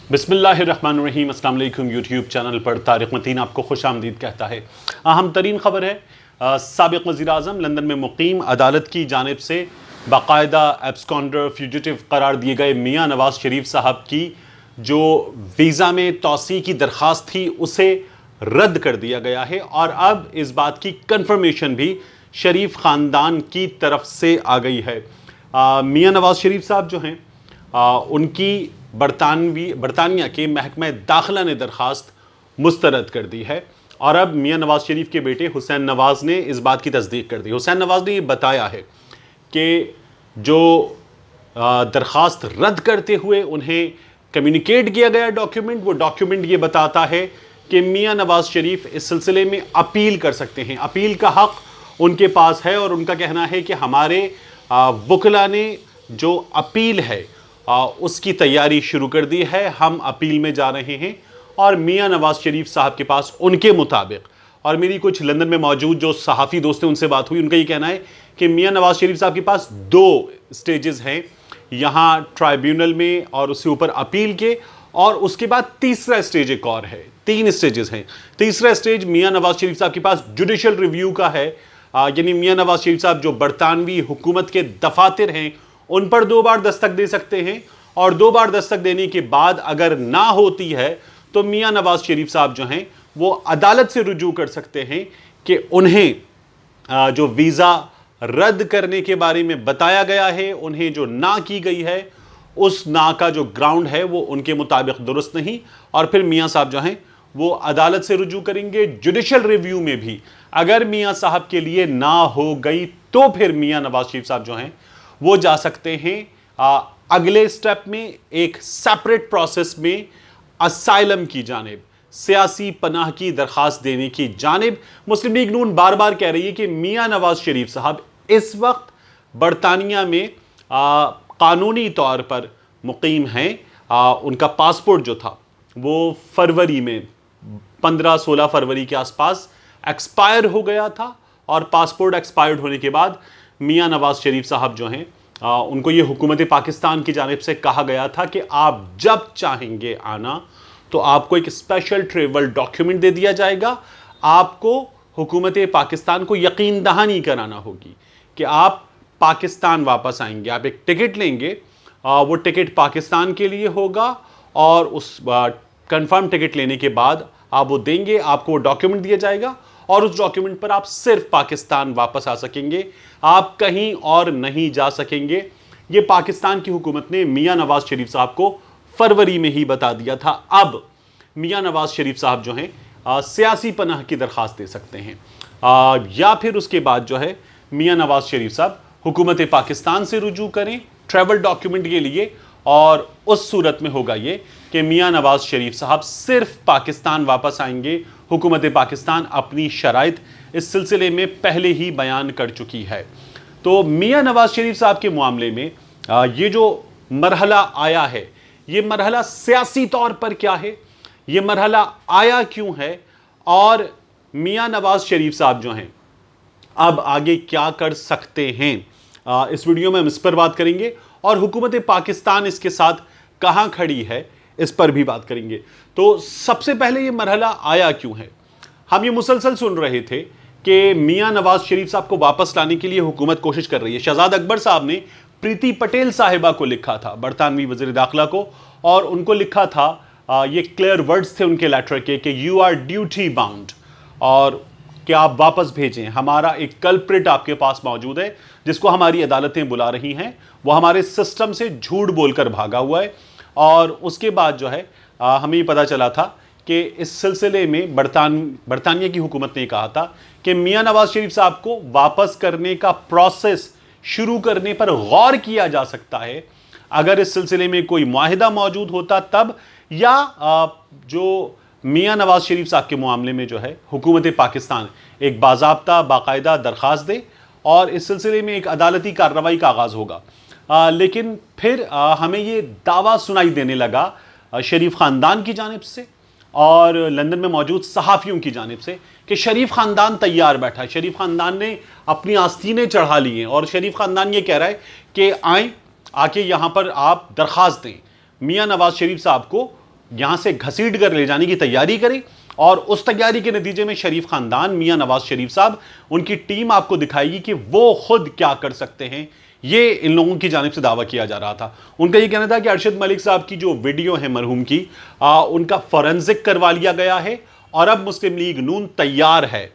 बिस्मिल्लाहिर्रहमानिर्रहीम। अस्सलाम वालेकुम। यूट्यूब चैनल पर तारिक मतीन आपको खुश आमदीद कहता है। अहम तरीन खबर है, साबिक़ वज़ीर-ए-आज़म लंदन में मुक़ीम अदालत की जानिब से बाकायदा एब्सकॉन्डर फ्यूजिटिव करार दिए गए मियाँ नवाज शरीफ साहब की जो वीज़ा में तौसी की दरख्वास्त थी उसे रद्द कर दिया गया है और अब इस बात की कन्फर्मेशन भी शरीफ ख़ानदान की तरफ से आ गई है। मियाँ नवाज शरीफ साहब जो हैं उनकी बरतानिया के महकमा दाखिला ने दरख्वास्त मुस्तरद कर दी है और अब मियाँ नवाज शरीफ के बेटे हुसैन नवाज ने इस बात की तस्दीक कर दी। हुसैन नवाज ने ये बताया है कि जो दरख्वास्त रद्द करते हुए उन्हें कम्युनिकेट किया गया डॉक्यूमेंट, वो डॉक्यूमेंट ये बताता है कि मियाँ नवाज शरीफ इस सिलसिले में अपील कर सकते हैं। अपील का हक़ उनके पास है और उनका कहना है कि हमारे वकला ने जो अपील है उसकी तैयारी शुरू कर दी है, हम अपील में जा रहे हैं। और मियाँ नवाज शरीफ साहब के पास उनके मुताबिक, और मेरी कुछ लंदन में मौजूद जो सहाफ़ी दोस्त हैं उनसे बात हुई, उनका ये कहना है कि मियाँ नवाज शरीफ साहब के पास 2 स्टेजेस हैं, यहाँ ट्राइब्यूनल में और उससे ऊपर अपील के, और उसके बाद तीसरा स्टेज एक और है। 3 स्टेजेस हैं। तीसरा स्टेज मियाँ नवाज शरीफ साहब के पास जुडिशल रिव्यू का है, यानी मियाँ नवाज शरीफ साहब जो बरतानवी हुकूमत के दफातर हैं उन पर 2 बार दस्तक दे सकते हैं और 2 बार दस्तक देने के बाद अगर ना होती है तो मियाँ नवाज शरीफ साहब जो हैं वो अदालत से रुजू कर सकते हैं कि उन्हें जो वीज़ा रद्द करने के बारे में बताया गया है, उन्हें जो ना की गई है, उस ना का जो ग्राउंड है वो उनके मुताबिक दुरुस्त नहीं, और फिर मियाँ साहब जो हैं वो अदालत से रुजू करेंगे। जुडिशल रिव्यू में भी अगर मियाँ साहब के लिए ना हो गई तो फिर मियाँ नवाज शरीफ साहब जो हैं वो जा सकते हैं अगले स्टेप में, एक सेपरेट प्रोसेस में असाइलम की जानिब, सियासी पनाह की दरख्वास्त देने की जानिब। मुस्लिम लीग नून बार बार कह रही है कि मियाँ नवाज शरीफ साहब इस वक्त बरतानिया में कानूनी तौर पर मुकीम हैं। उनका पासपोर्ट जो था वो फरवरी में 15-16 फरवरी के आसपास एक्सपायर हो गया था और पासपोर्ट एक्सपायर्ड होने के बाद मियाँ नवाज शरीफ साहब जो हैं उनको ये हुकूमत पाकिस्तान की जानिब से कहा गया था कि आप जब चाहेंगे आना तो आपको एक स्पेशल ट्रेवल डॉक्यूमेंट दे दिया जाएगा। आपको हुकूमत पाकिस्तान को यकीन दहानी कराना होगी कि आप पाकिस्तान वापस आएंगे। आप एक टिकट लेंगे, वो टिकट पाकिस्तान के लिए होगा और उस कंफर्म टिकट लेने के बाद आप वो देंगे, आपको वो डॉक्यूमेंट दिया जाएगा और उस डॉक्यूमेंट पर आप सिर्फ पाकिस्तान वापस आ सकेंगे, आप कहीं और नहीं जा सकेंगे। ये पाकिस्तान की हुकूमत ने मियाँ नवाज शरीफ साहब को फरवरी में ही बता दिया था। अब मियाँ नवाज शरीफ साहब जो हैं सियासी पनाह की दरख्वास्त दे सकते हैं या फिर उसके बाद जो है मियाँ नवाज शरीफ साहब हुकूमत पाकिस्तान से रुजू करें ट्रैवल डॉक्यूमेंट के लिए, और उस सूरत में होगा ये कि मियाँ नवाज शरीफ साहब सिर्फ पाकिस्तान वापस आएंगे। हुकूमत पाकिस्तान अपनी शराइत इस सिलसिले में पहले ही बयान कर चुकी है। तो मियाँ नवाज शरीफ साहब के मामले में ये जो मरहला आया है, ये मरहला सियासी तौर पर क्या है, ये मरहला आया क्यों है, और मियाँ नवाज शरीफ साहब जो हैं अब आगे क्या कर सकते हैं, इस वीडियो में हम इस पर बात करेंगे और हुकूमत पाकिस्तान इसके साथ कहाँ खड़ी है इस पर भी बात करेंगे। तो सबसे पहले ये मरहला आया क्यों है। हम ये मुसलसल सुन रहे थे कि मियाँ नवाज शरीफ साहब को वापस लाने के लिए हुकूमत कोशिश कर रही है। शहजाद अकबर साहब ने प्रीति पटेल साहिबा को लिखा था, बरतानवी वज़ीर दाखिला को, और उनको लिखा था, ये क्लियर वर्ड्स थे उनके लेटर के कि यू आर ड्यूटी बाउंड, और कि आप वापस भेजें। हमारा एक कल्प्रिट आपके पास मौजूद है जिसको हमारी अदालतें बुला रही हैं, वो हमारे सिस्टम से झूठ बोलकर भागा हुआ है। और उसके बाद जो है हमें पता चला था कि इस सिलसिले में बरतानिया की हुकूमत ने कहा था कि मियाँ नवाज शरीफ साहब को वापस करने का प्रोसेस शुरू करने पर गौर किया जा सकता है अगर इस सिलसिले में कोई मुआहिदा मौजूद होता तब, या जो मियाँ नवाज शरीफ साहब के मामले में जो है हुकूमत पाकिस्तान एक बाज़ाब्ता बाकायदा दरख्वास्त दे और इस सिलसिले में एक अदालती कार्रवाई का आगाज़ होगा। लेकिन फिर हमें ये दावा सुनाई देने लगा शरीफ ख़ानदान की जानिब से और लंदन में मौजूद सहाफ़ियों की जानिब से कि शरीफ ख़ानदान तैयार बैठा है, शरीफ ख़ानदान ने अपनी आस्तीनें चढ़ा ली हैं और शरीफ ख़ानदान ये कह रहा है कि आएँ, आके यहाँ पर आप दरख्वास्त दें, मियाँ नवाज शरीफ साहब को यहां से घसीट कर ले जाने की तैयारी करी, और उस तैयारी के नतीजे में शरीफ खानदान, मियां नवाज शरीफ साहब, उनकी टीम आपको दिखाएगी कि वो खुद क्या कर सकते हैं। ये इन लोगों की जानिब से दावा किया जा रहा था। उनका ये कहना था कि अरशद मलिक साहब की जो वीडियो है मरहूम की, उनका फॉरेंसिक करवा लिया गया है, और अब मुस्लिम लीग नून तैयार है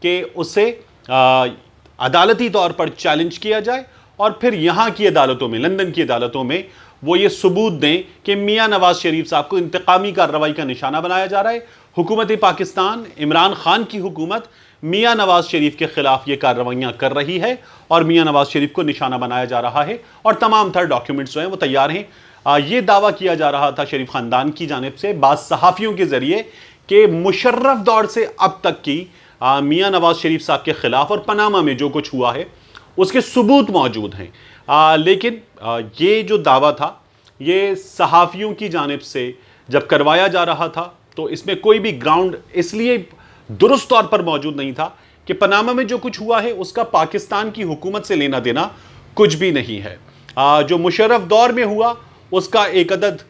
कि उसे अदालती तौर पर चैलेंज किया जाए, और फिर यहां की अदालतों में, लंदन की अदालतों में वो ये सबूत दें कि मियां नवाज शरीफ साहब को इंतकामी कार्रवाई का निशाना बनाया जा रहा है। हुकूमत पाकिस्तान, इमरान खान की हुकूमत मियां नवाज शरीफ के खिलाफ ये कार्रवाइयां कर रही है, और मियां नवाज शरीफ को निशाना बनाया जा रहा है, और तमाम तर डॉक्यूमेंट्स जो हैं वो तैयार हैं। ये दावा किया जा रहा था शरीफ खानदान की जानिब से बाद सहाफ़ियों के जरिए कि मुशर्रफ दौर से अब तक की मियां नवाज शरीफ साहब के खिलाफ और पनामा में जो कुछ हुआ है उसके सबूत मौजूद हैं। लेकिन ये जो दावा था ये सहाफ़ियों की जानिब से जब करवाया जा रहा था तो इसमें कोई भी ग्राउंड इसलिए दुरुस्त तौर पर मौजूद नहीं था कि पनामा में जो कुछ हुआ है उसका पाकिस्तान की हुकूमत से लेना देना कुछ भी नहीं है। जो मुशर्रफ दौर में हुआ उसका एक अदद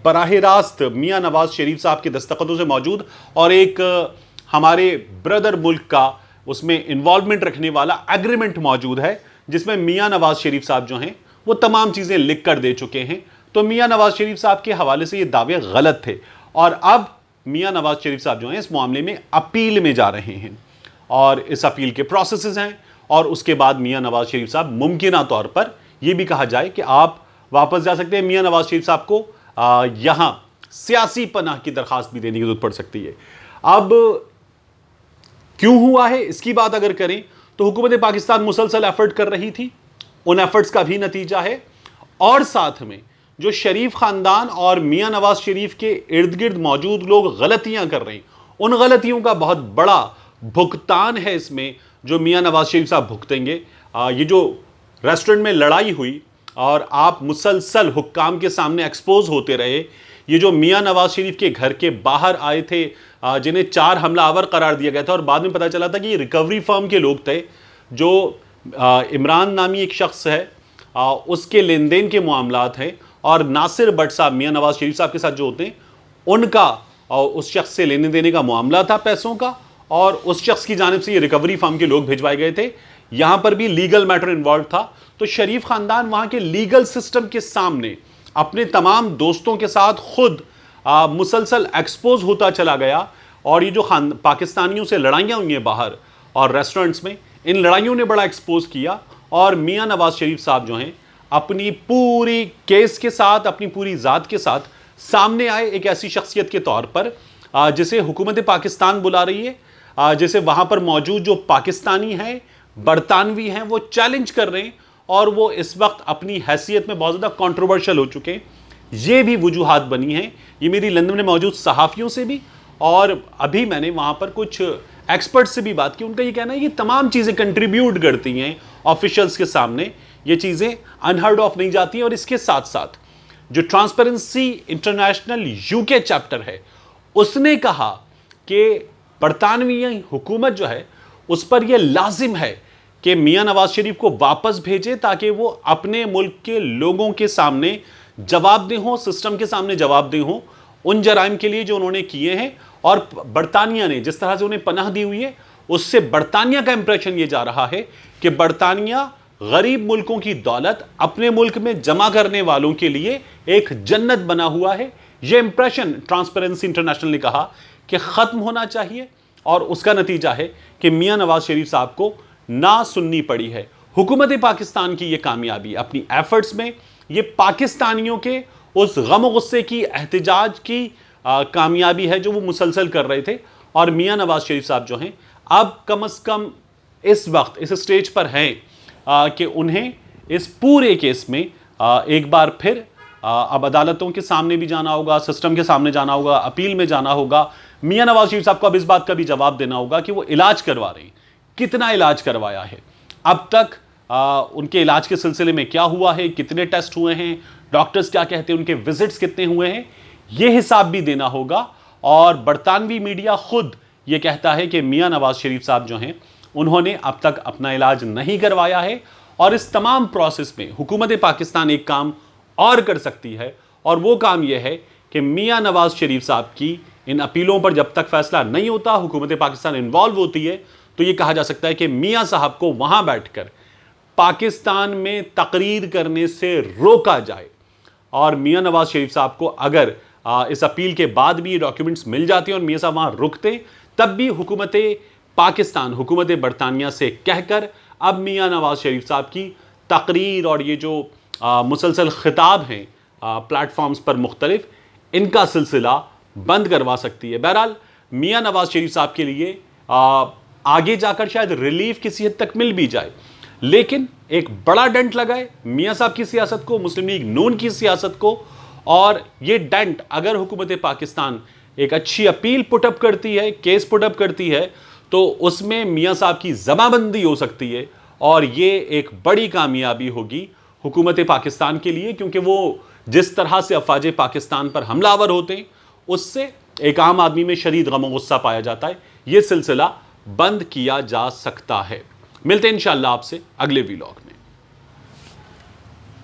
बराह रास्त मियां नवाज शरीफ साहब के दस्तखतों से मौजूद, और एक हमारे ब्रदर मुल्क का उसमें इन्वॉल्वमेंट रखने वाला एग्रीमेंट मौजूद है, जिसमें मियां नवाज शरीफ साहब जो हैं वो तमाम चीज़ें लिख कर दे चुके हैं। तो मियां नवाज शरीफ साहब के हवाले से ये दावे गलत थे, और अब मियां नवाज शरीफ साहब जो हैं इस मामले में अपील में जा रहे हैं, और इस अपील के प्रोसेसेस हैं, और उसके बाद मियां नवाज शरीफ साहब मुमकिना तौर पर यह भी कहा जाए कि आप वापस जा सकते हैं। मियां नवाज शरीफ साहब को यहां सियासी पनाह की दरखास्त भी देने की जरूरत पड़ सकती है। अब क्यों हुआ है इसकी बात अगर करें तो हुकूमत पाकिस्तान मुसलसल एफर्ट कर रही थी, उन एफर्ट्स का भी नतीजा है, और साथ में जो शरीफ खानदान और मियां नवाज शरीफ के इर्द गिर्द मौजूद लोग गलतियां कर रहे हैं, उन गलतियों का बहुत बड़ा भुगतान है इसमें जो मियां नवाज शरीफ साहब भुगतेंगे। ये जो रेस्टोरेंट में लड़ाई हुई और आप मुसलसल हुक्काम के सामने एक्सपोज होते रहे, ये जो मियां नवाज शरीफ के घर के बाहर आए थे जिन्हें 4 हमलावर करार दिया गया था, और बाद में पता चला था कि ये रिकवरी फर्म के लोग थे, जो इमरान नामी एक शख्स है उसके लेन देन के मामलात हैं, और नासिर भट्ट साहब मियां नवाज शरीफ साहब के साथ जो होते हैं उनका उस शख्स से लेने देने का मामला था पैसों का, और उस शख्स की जानिब से ये रिकवरी फर्म के लोग भिजवाए गए थे। यहां पर भी लीगल मैटर इन्वॉल्व था। तो शरीफ खानदान वहां के लीगल सिस्टम के सामने अपने तमाम दोस्तों के साथ खुद मुसलसल एक्सपोज होता चला गया, और ये जो पाकिस्तानियों से लड़ाइयाँ हुई हैं बाहर और रेस्टोरेंट्स में, इन लड़ाइयों ने बड़ा एक्सपोज किया, और मियां नवाज शरीफ साहब जो हैं अपनी पूरी केस के साथ, अपनी पूरी ज़ात के साथ सामने आए एक ऐसी शख्सियत के तौर पर जिसे हुकूमत पाकिस्तान बुला रही है, जिसे वहाँ पर मौजूद जो पाकिस्तानी हैं, बरतानवी हैं, वो चैलेंज कर रहे हैं, और वो इस वक्त अपनी हैसियत में बहुत ज़्यादा कंट्रोवर्शियल हो चुके हैं। ये भी वजूहात बनी हैं, ये मेरी लंदन में मौजूद सहाफ़ियों से भी, और अभी मैंने वहाँ पर कुछ एक्सपर्ट्स से भी बात की। उनका ये कहना है ये तमाम चीज़ें कंट्रीब्यूट करती हैं ऑफिशियल्स के सामने, ये चीज़ें अनहर्ड ऑफ नहीं जाती हैं। और इसके साथ साथ जो ट्रांसपेरेंसी इंटरनेशनल यूके चैप्टर है उसने कहा कि बरतानवी हुकूमत जो है उस पर यह लाजिम है कि मियां नवाज शरीफ को वापस भेजे, ताकि वो अपने मुल्क के लोगों के सामने जवाबदेह हों, सिस्टम के सामने जवाबदेह हों उन जराइम के लिए जो उन्होंने किए हैं। और बरतानिया ने जिस तरह से उन्हें पनाह दी हुई है, उससे बरतानिया का इंप्रेशन ये जा रहा है कि बरतानिया गरीब मुल्कों की दौलत अपने मुल्क में जमा करने वालों के लिए एक जन्नत बना हुआ है। यह इंप्रेशन ट्रांसपेरेंसी इंटरनेशनल ने कहा कि ख़त्म होना चाहिए, और उसका नतीजा है कि मियां नवाज शरीफ साहब को ना सुननी पड़ी है। हुकूमत पाकिस्तान की यह कामयाबी अपनी एफर्ट्स में, ये पाकिस्तानियों के उस गम और गुस्से की एहतजाज की कामयाबी है जो वो मुसलसल कर रहे थे। और मियां नवाज शरीफ साहब जो हैं अब कम अज़ कम इस वक्त इस स्टेज पर हैं कि उन्हें इस पूरे केस में एक बार फिर अब अदालतों के सामने भी जाना होगा, सिस्टम के सामने जाना होगा, अपील में जाना होगा। मियां नवाज शरीफ साहब को अब इस बात का भी जवाब देना होगा कि वो इलाज करवा रहे हैं, कितना इलाज करवाया है अब तक, उनके इलाज के सिलसिले में क्या हुआ है, कितने टेस्ट हुए हैं, डॉक्टर्स क्या कहते हैं, उनके विजिट्स कितने हुए हैं, ये हिसाब भी देना होगा। और बरतानवी मीडिया खुद ये कहता है कि मियां नवाज शरीफ साहब जो हैं उन्होंने अब तक अपना इलाज नहीं करवाया है। और इस तमाम प्रोसेस में हुकूमत पाकिस्तान एक काम और कर सकती है, और वो काम यह है कि मियां नवाज शरीफ साहब की इन अपीलों पर जब तक फैसला नहीं होता, हुकूमत पाकिस्तान इन्वॉल्व होती है, तो ये कहा जा सकता है कि मियां साहब को वहां बैठकर पाकिस्तान में तकरीर करने से रोका जाए। और मियां नवाज शरीफ साहब को अगर इस अपील के बाद भी ये डॉक्यूमेंट्स मिल जाते हैं और मियां साहब वहां रुकते, तब भी हुकूमत पाकिस्तान, हुकूमत बरतानिया से कहकर अब मियां नवाज शरीफ साहब की तकरीर और ये जो मुसलसल खिताब हैं प्लेटफॉर्म्स पर मुख्तलिफ, इनका सिलसिला बंद करवा सकती है। बहरहाल मियां नवाज शरीफ साहब के लिए आगे जाकर शायद रिलीफ किसी हद तक मिल भी जाए, लेकिन एक बड़ा डेंट लगा है मियां साहब की सियासत को, मुस्लिम लीग नून की सियासत को। और ये डेंट अगर हुकूमत पाकिस्तान एक अच्छी अपील पुटअप करती है, केस पुटअप करती है, तो उसमें मियां साहब की जमाबंदी हो सकती है और ये एक बड़ी कामयाबी होगी हुकूमत पाकिस्तान के लिए, क्योंकि वो जिस तरह से अफवाज पाकिस्तान पर हमलावर होते हैं उससे एक आम आदमी में शदीद गम और गुस्सा पाया जाता है। ये सिलसिला बंद किया जा सकता है। मिलते हैं इंशाअल्लाह आपसे अगले वीलॉग में।